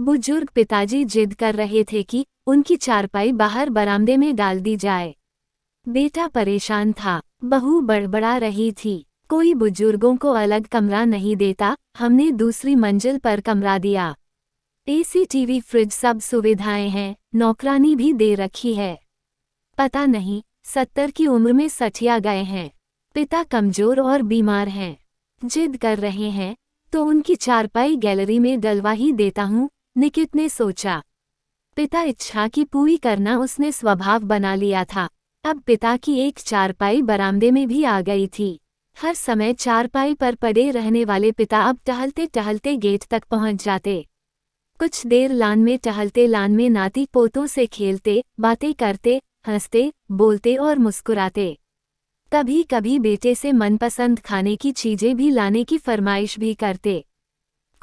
बुजुर्ग पिताजी जिद कर रहे थे कि उनकी चारपाई बाहर बरामदे में डाल दी जाए। बेटा परेशान था, बहू बड़बड़ा रही थी, कोई बुजुर्गों को अलग कमरा नहीं देता, हमने दूसरी मंजिल पर कमरा दिया। एसी, टीवी, फ्रिज सब सुविधाएं हैं, नौकरानी भी दे रखी है। पता नहीं 70 की उम्र में सठिया गए हैं। पिता कमजोर और बीमार हैं, जिद कर रहे हैं तो उनकी चारपाई गैलरी में डलवा ही देता हूँ, निकित ने सोचा। पिता इच्छा की पूरी करना उसने स्वभाव बना लिया था। अब पिता की एक चारपाई बरामदे में भी आ गई थी। हर समय चारपाई पर पड़े रहने वाले पिता अब टहलते टहलते गेट तक पहुंच जाते। कुछ देर लान में टहलते, लान में नाती पोतों से खेलते, बातें करते, हंसते, बोलते और मुस्कुराते। कभी कभी बेटे से मनपसंद खाने की चीजें भी लाने की फरमाइश भी करते।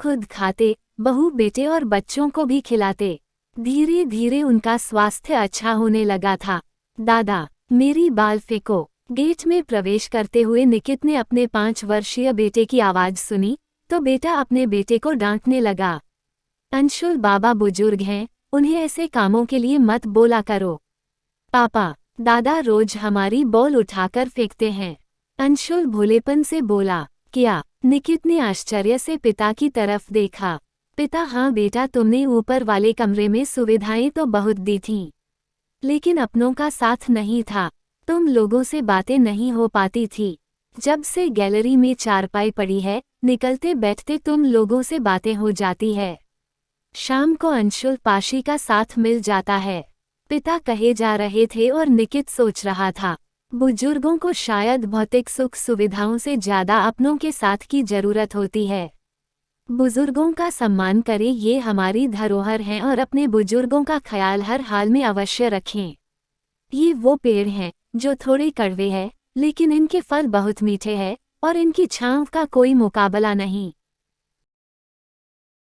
खुद खाते, बहू बेटे और बच्चों को भी खिलाते। धीरे धीरे उनका स्वास्थ्य अच्छा होने लगा था। दादा, मेरी बाल फेंको। गेट में प्रवेश करते हुए निकित ने अपने 5 वर्षीय बेटे की आवाज सुनी तो बेटा अपने बेटे को डांटने लगा। अंशुल, बाबा बुजुर्ग हैं, उन्हें ऐसे कामों के लिए मत बोला करो। पापा, दादा रोज हमारी बॉल उठाकर फेंकते हैं। अंशुल भोलेपन से बोला। क्या? निकित ने आश्चर्य से पिता की तरफ देखा। पिता, हाँ बेटा, तुमने ऊपर वाले कमरे में सुविधाएं तो बहुत दी थीं, लेकिन अपनों का साथ नहीं था। तुम लोगों से बातें नहीं हो पाती थी। जब से गैलरी में चारपाई पड़ी है, निकलते बैठते तुम लोगों से बातें हो जाती है। शाम को अंशुल पाशी का साथ मिल जाता है। पिता कहे जा रहे थे और निकित सोच रहा था, बुजुर्गों को शायद भौतिक सुख सुविधाओं से ज्यादा अपनों के साथ की जरूरत होती है। बुजुर्गों का सम्मान करें, ये हमारी धरोहर हैं और अपने बुजुर्गों का ख्याल हर हाल में अवश्य रखें। ये वो पेड़ हैं जो थोड़े कड़वे हैं, लेकिन इनके फल बहुत मीठे हैं और इनकी छांव का कोई मुकाबला नहीं।